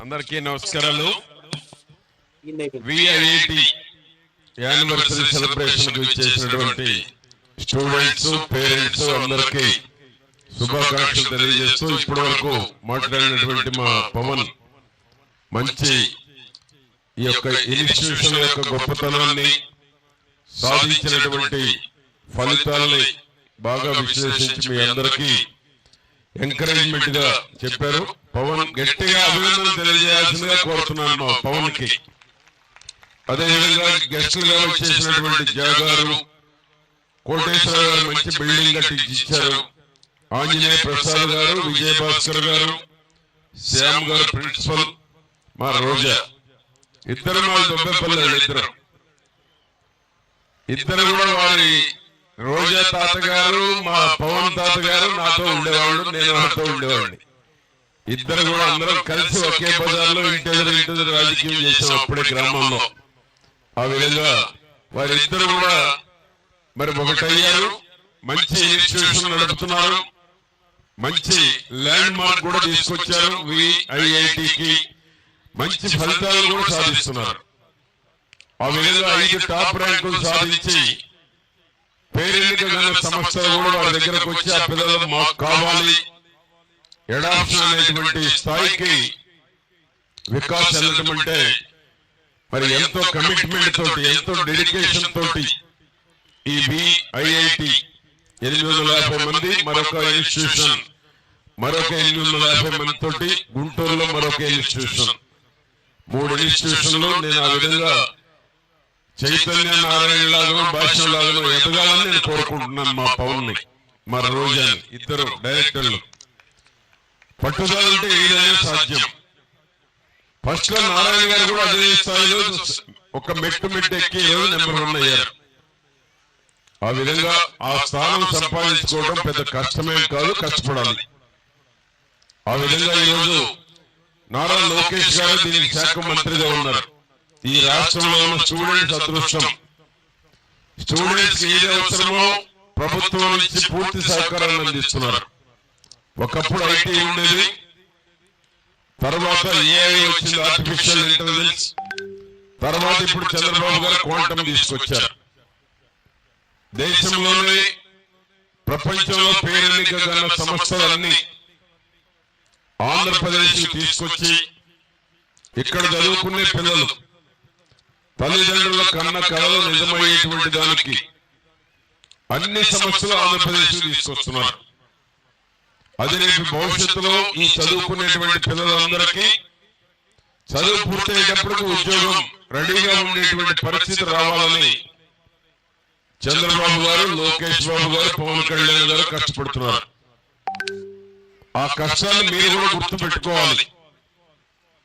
అందరికీ నమస్కారాలు. విఐఐటి anniversary celebration కు చేసినటువంటి స్టూడెంట్స్, పేరెంట్స్ అందరికీ శుభాకాంక్షలు తెలియజేస్తూ ఇప్పటి వరకు మాట్లాడినటువంటి మా పవన్ మంచి ఈ యొక్క ఇన్స్టిట్యూషన్ యొక్క గొప్పతనాన్ని, సాధించినటువంటి ఫలితాలని బాగా విశ్లేషించి మీ అందరికీ ఎంకరేజ్మెంట్ గా చెప్పారు. పవన్ గట్టిగా అభినందనలు తెలియజేయాల్సిందిగా కోరుతున్నాను మా పవన్ కి. అదేవిధంగా గెస్టులుగా వచ్చేసినటువంటి జాగారు, కోటేశ్వర గారు మంచి బిల్డింగ్ కట్టి ఇచ్చారు, ఆంజనేయ ప్రసాద్ గారు, విజయభాస్కర్ గారు, శ్యామ్ గారు ప్రిన్సిపల్, మా రోజా ఇద్దరు మా దొబ్బెపల్లెలు ఇద్దరు కూడా వారి రోజా తాతగారు, మా పవన్ తాతగారు నాతో ఉండేవాళ్ళు, నేను నాతో ఉండేవాడిని. ఇద్దరు కూడా అందరం కలిసి ఒకే బజార్లో ఇంటి రాజకీయం చేసాం అప్పుడే గ్రామంలో. ఆ విధంగా వారిద్దరు కూడా మరి ఒకటయ్యారు. మంచి ఇన్స్టిట్యూషన్ నడుపుతున్నారు, మంచి ల్యాండ్ మార్క్ కూడా తీసుకొచ్చారు. విఐఐటికి మంచి ఫలితాలు కూడా సాధిస్తున్నారు. ఆ విధంగా 5 టాప్ ర్యాంకులు సాధించి పేరెన్నిక సంస్థలు కూడా వారి దగ్గరకు వచ్చి ఆ పిల్లలు మాకు కావాలి, ఎడాప్షన్ అనేటువంటి స్థాయికి వికాస్ వెళ్ళడం అంటే మరి ఎంతో కమిట్మెంట్ తోటి, ఎంతో డెడికేషన్ తోటి ఈ విఐఐటి 850 మంది, మరొక ఇన్స్టిట్యూషన్ మరొక 850 మంది తోటి, గుంటూరులో మరొక ఇన్స్టిట్యూషన్, 3 ఇన్స్టిట్యూషన్లు. నేను ఆ విధంగా చైతన్య నారాయణ లాగా, భాష్యం లాగా ఎదగాలని నేను కోరుకుంటున్నాను. మా పవన్ ని, మా రోజాని, ఇద్దరు డైరెక్టర్లు పట్టుదల అంటే ఏదైనా సాధ్యం. ఫస్ట్ లో నారాయణ గారు కూడా అదే స్థాయిలో ఒక మెట్టు ఎక్కి ఈరోజు నెంబర్ 1 అయ్యారు. ఆ విధంగా ఆ స్థానం సంపాదించుకోవడం పెద్ద కష్టమేం కాదు, కష్టపడాలి. ఆ విధంగా ఈరోజు నారా లోకేష్ గారు దీనికి శాఖ మంత్రిగా ఉన్నారు. ఈ రాష్ట్రంలో ఉన్న స్టూడెంట్స్ అదృష్టం. స్టూడెంట్స్ ఏది అవసరమో ప్రభుత్వం నుంచి పూర్తి సహకారాన్ని అందిస్తున్నారు. ఒకప్పుడు ఐటీ ఉండేది, తర్వాత ఏఐ వచ్చింది, ఆర్టిఫిషియల్ ఇంటెలిజెన్స్, తర్వాత ఇప్పుడు చంద్రబాబు గారు క్వాంటమ్ తీసుకొచ్చారు. దేశంలోనే ప్రపంచంలో పేరెన్నికగల సంస్థలన్నీ ఆంధ్రప్రదేశ్ తీసుకొచ్చి ఇక్కడ చదువుకునే పిల్లలు తల్లిదండ్రుల కన్న కళలు నిజమయ్యేటువంటి దానికి అన్ని సమస్యలు ఆంధ్రప్రదేశ్ తీసుకొస్తున్నారు. అది రేపు భవిష్యత్తులో ఈ చదువుకునేటువంటి పిల్లలందరికీ చదువు పూర్తయ్యేటప్పటికి ఉద్యోగం రెడీగా ఉండేటువంటి పరిస్థితి రావాలని చంద్రబాబు గారు, లోకేష్ బాబు గారు, పవన్ కళ్యాణ్ గారు కష్టపడుతున్నారు. ఆ కష్టాన్ని మీరు కూడా గుర్తు పెట్టుకోవాలి.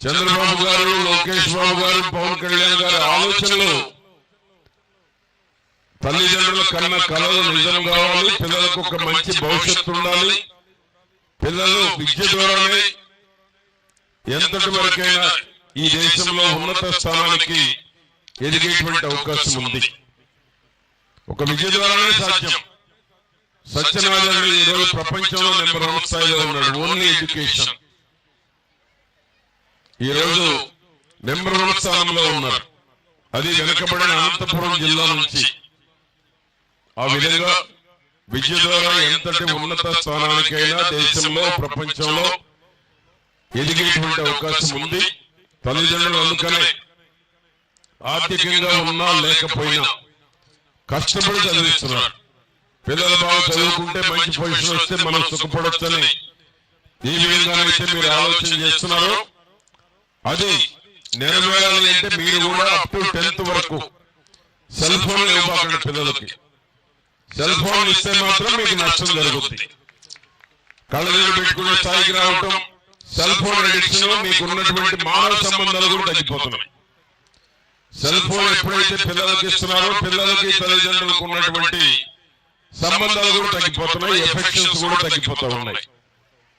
చంద్రబాబు గారు, లోకేష్ బాబు గారు, పవన్ కళ్యాణ్ గారి ఆలోచనలు తల్లిదండ్రుల కన్నా కళలు నిజం కావాలి, పిల్లలకు ఒక మంచి భవిష్యత్తు ఉండాలి, పిల్లలు విద్య ద్వారానే ఎంతటి వరకైనా ఈ దేశంలో ఉన్నత స్థానానికి ఎదిగేటువంటి అవకాశం ఉంది. ఒక విద్య ద్వారానే సాధ్యం. సత్యనారాయణ ఈరోజు ప్రపంచంలో నెంబర్ 1 స్థాయిలో ఉన్నాడు. ఓన్లీ ఎడ్యుకేషన్ ఈరోజు నెంబర్ 1 స్థానంలో ఉన్నారు. అది వెనుకబడిన అనంతపురం జిల్లా నుంచి. ఆ విధంగా విద్య ద్వారా ఎంతటి ఉన్నత స్థానానికైనా దేశంలో, ప్రపంచంలో ఎదిగేటువంటి అవకాశం ఉంది. తల్లిదండ్రులు అందుకనే ఆర్థికంగా ఉన్నా లేకపోయినా కష్టపడి చదివిస్తున్నారు. పిల్లలు బాగా చదువుకుంటే మంచి పొజిషన్ వస్తే మనం సుఖపడొచ్చని ఈ విధంగానైతే మీరు ఆలోచన చేస్తున్నారో అది నెరవేరాలి అంటే మీరు కూడా అప్ టు 10th వరకు సెల్ ఫోన్లు ఇవ్వకండి పిల్లలకి. సెల్ ఫోన్లు ఇస్తే మాత్రం మీకు నష్టం జరుగుతుంది. కళ్ళనీళ్ళు పెట్టుకునే స్థాయికి రావటం, సెల్ ఫోన్ అడిక్షన్, మీకు ఉన్నటువంటి మానవ సంబంధాలు కూడా తగ్గిపోతున్నాయి. సెల్ ఫోన్ ఎప్పుడైతే పిల్లలకి ఇస్తున్నారో పిల్లలకి తల్లిదండ్రులకు ఉన్నటువంటి సంబంధాలు కూడా తగ్గిపోతున్నాయి, ఎఫెక్షన్స్ కూడా తగ్గిపోతూ ఉన్నాయి.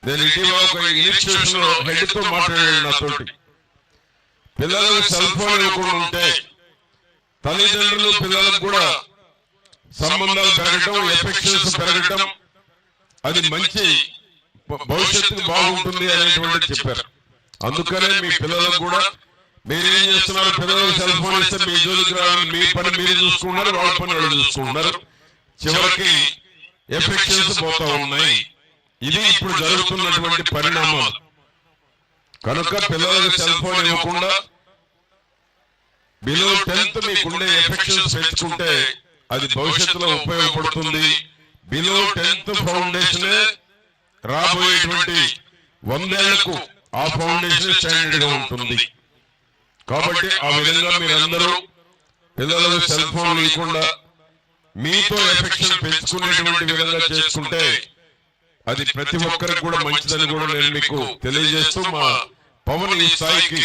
నేను ఇటీవల ఒక ఇన్స్టిట్యూషన్ హెడ్ తో మాట్లాడాను నాతోటి. పిల్లలకు సెల్ ఫోన్ ఇవ్వకుండా ఉంటే తల్లిదండ్రులు పిల్లలకు కూడా సంబంధాలు పెరగటం, ఎఫెక్షన్స్ పెరగటం, అది మంచి భవిష్యత్తుకు బాగుంటుంది అనేటువంటి చెప్పారు. అందుకనే మీ పిల్లలకు కూడా మీరేం చేస్తున్నారు, పిల్లలకు సెల్ ఫోన్ ఇస్తే మీ జోలికి రావాలి, మీ పని మీరు చూసుకుంటున్నారు, వాళ్ళ పని వాళ్ళు చూసుకుంటున్నారు, చివరికి ఎఫెక్షన్స్ పోతా ఉన్నాయి. ఇది ఇప్పుడు జరుగుతున్నటువంటి పరిణామాలు. కనుక పిల్లలకు సెల్ ఫోన్ ఇవ్వకుండా బిలో 10th మీకుండే ఎఫెక్షన్స్ పెంచుకుంటే అది భవిష్యత్తులో ఉపయోగపడుతుంది. బిలో 10th ఫౌండేషనే రాబోయేటువంటి 100 ఏళ్లకు ఆ ఫౌండేషన్ స్టాండర్డ్ గా ఉంటుంది. కాబట్టి ఆ విధంగా మీరందరూ పిల్లలకు సెల్ ఫోన్ ఇవ్వకుండా మీతో ఎఫెక్షన్ పెంచుకునేటువంటి విధంగా చేసుకుంటే అది ప్రతి ఒక్కరికి కూడా మంచిదని కూడా నేను మీకు తెలియజేస్తూ, మా పవన్ ఈ స్థాయికి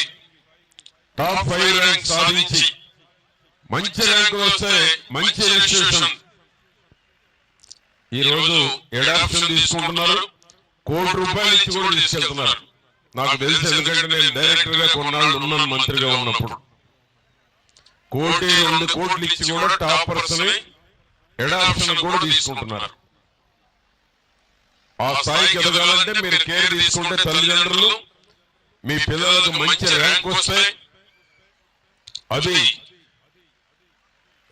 టాప్ 5 ర్యాంక్ సాధించి మంచి ర్యాంకులు వస్తే మంచి రిజిస్ట్రేషన్ ఈ రోజు అడాప్షన్ తీసుకుంటున్నారు, ₹1 కోటి ఇచ్చి కూడా తీసుకెళ్తున్నారు. నాకు తెలుసు, ఎందుకంటే నేను డైరెక్టర్ గా కొన్నాళ్ళు ఉన్నాను మంత్రిగా ఉన్నప్పుడు. ₹1 కోటి ఇచ్చి కూడా టాపర్స్ ని అడాప్షన్ కూడా తీసుకుంటున్నారు. ఆ స్థాయికి ఎదగాలంటే మీరు కేర్ తీసుకుంటే తల్లిదండ్రులు మీ పిల్లలకు మంచి ర్యాంక్ వస్తే అది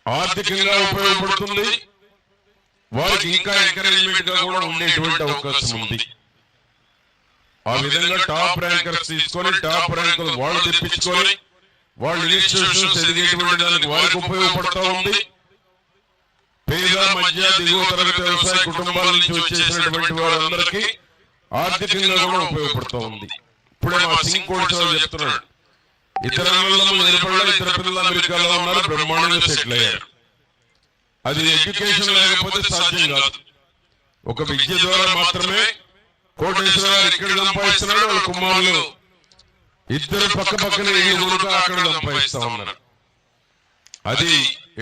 ఆర్థికంగా ఉపయోగపడుతుంది, వారికి ఇంకా ఎంకరేజ్మెంట్ గా కూడా ఉండేటువంటి అవకాశం ఉంది. ఆ విధంగా టాప్ ర్యాంకర్స్ తీసుకొని టాప్ ర్యాంకులు వాళ్ళు తెప్పించుకొని వాళ్ళు ఇన్స్టిట్యూషన్స్ ఎదిగేటువంటి దానికి వారికి ఉపయోగపడతా ఉంది. పేద మధ్య దిగువ తరగతి వ్యవసాయ కుటుంబాల నుంచి వచ్చేసినటువంటి వారందరికీ ఆర్థికంగా కూడా ఉపయోగపడుతూ ఉంది. ఇప్పుడే మా సింగ్ కోడిలో చెప్తున్నాడు, ఇద్దరు పిల్లలు అమెరికాలో ఉన్నారు, బ్రహ్మాండంగా సెటిల్ అయ్యారు. అది ఎడ్యుకేషన్ లేకపోతే సాధ్యం కాదు. ఒక విద్య ద్వారా మాత్రమే. కోటేశ్వర గారు ఇక్కడ సంపాదిస్తున్నాడు, వాళ్ళ కుమారులు ఇద్దరు పక్క పక్కన ఇల్లు కొనుక అక్కడ సంపాదిస్తా ఉన్నారు. అది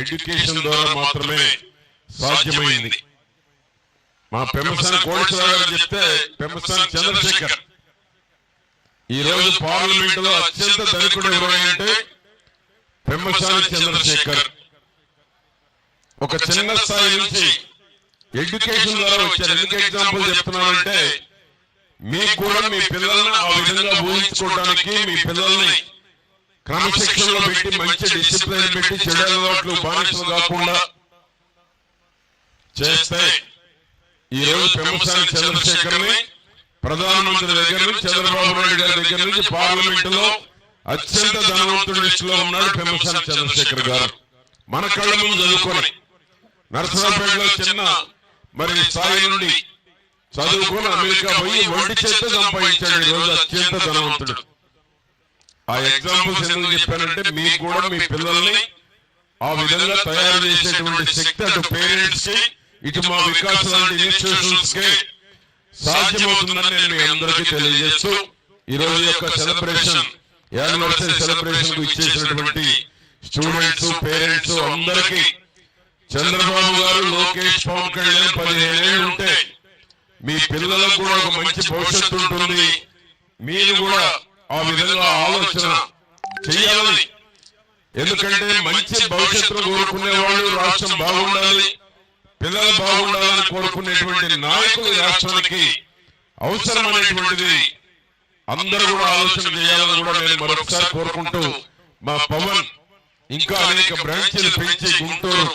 ఎడ్యుకేషన్ ద్వారా మాత్రమే సాధ్యమైంది. మా పెమ్మసాని కోటేశ్వర గారు చెప్తే, పెమ్మసాని చంద్రశేఖర్ ఈ రోజు పార్లమెంట్ లో అత్యంత ధనికుడు ఎవరు అంటే పెమ్మసాని చంద్రశేఖర్. ఒక చిన్న స్థాయి నుంచి ఎడ్యుకేషన్ ద్వారా వచ్చారు. ఎందుకు ఎగ్జాంపుల్ చెప్తున్నానంటే, మీకు కూడా మీ పిల్లల్ని ఆ విధంగా ఊహించుకోవడానికి, మీ పిల్లల్ని క్రమశిక్షణలో పెట్టి మంచి డిసిప్లిన్ పెట్టి చెడు అలవాట్లు బానిసలు కాకుండా చేస్తే ఈ రోజు పెమ్మసాని చంద్రశేఖర్ ని ప్రధానమంత్రి దగ్గర నుంచి చంద్రబాబు నాయుడు గారి దగ్గర నుంచి పార్లమెంట్ లో అత్యంత ధనవంతుడి లిస్టులో ఉన్నాడు పెమ్మసాని చంద్రశేఖర్ గారు. మన కళ్ళ ముందు చదువుకొని నర్సరావుపేటలో చిన్న స్థాయి నుండి చదువుకొని అమెరికా పోయి ఒంటి చేత సంపాదించాడు. ఈ రోజు అత్యంత ధనవంతుడు. ఆ ఎగ్జాంపుల్స్ ఎందుకు చెప్పానంటే, మీకు కూడా మీ పిల్లల్ని ఆ విధంగా తయారు చేసేటువంటి శక్తి అటు పేరెంట్స్ కి, ఇటు మా వికాస్ లాంటి ఇన్స్టిట్యూషన్స్ కి సాధ్యమవుతుందని నేను మీ అందరికీ తెలియజేస్తూ, ఈ రోజు యొక్క సెలబ్రేషన్, యానివర్సరీ సెలబ్రేషన్ కు ఇచ్చేసినటువంటి స్టూడెంట్స్, పేరెంట్స్ అందరికీ చంద్రబాబు గారు, లోకేష్, పవన్ కళ్యాణ్ 15 ఏళ్ళు ఉంటే మీ పిల్లలకు కూడా ఒక మంచి భవిష్యత్తు ఉంటుంది. మీరు కూడా ఆ విధంగా ఆలోచన చెయ్యాలని. ఎందుకంటే మంచి భవిష్యత్తును కోరుకునే వాళ్ళు, రాష్ట్రం బాగుండాలి, పిల్లలు బాగుండాలని కోరుకునేటువంటి నాయకులు రాష్ట్రానికి అవసరమైనటువంటిది. అందరూ కూడా ఆలోచన చేయాలని కూడా నేను మరొకసారి కోరుకుంటూ, మా పవన్ ఇంకా అనేక బ్రాంచీలు పెంచి గుంటూరు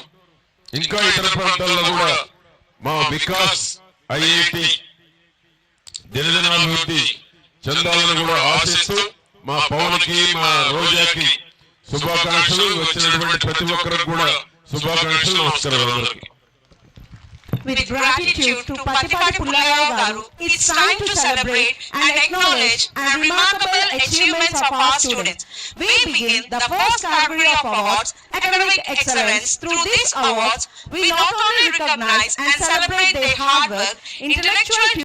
ఇంకా ఇతర ప్రాంతాల్లో కూడా మా వికాస్ ఐఐటి దినదినాభివృద్ధి చెందాలని కూడా ఆశిస్తూ, మా పవన్ కి, మా రోజాకి శుభాకాంక్షలు. వచ్చినటువంటి ప్రతి ఒక్కరికి కూడా శుభాకాంక్షలు. నమస్కారం అందరికీ. With gratitude to Patipati Pullairao Garu, it's time to celebrate and acknowledge and remarkable achievements of our students. We begin the first category of awards, academic excellence. Through these awards, we not only recognize and celebrate their hard work, intellectual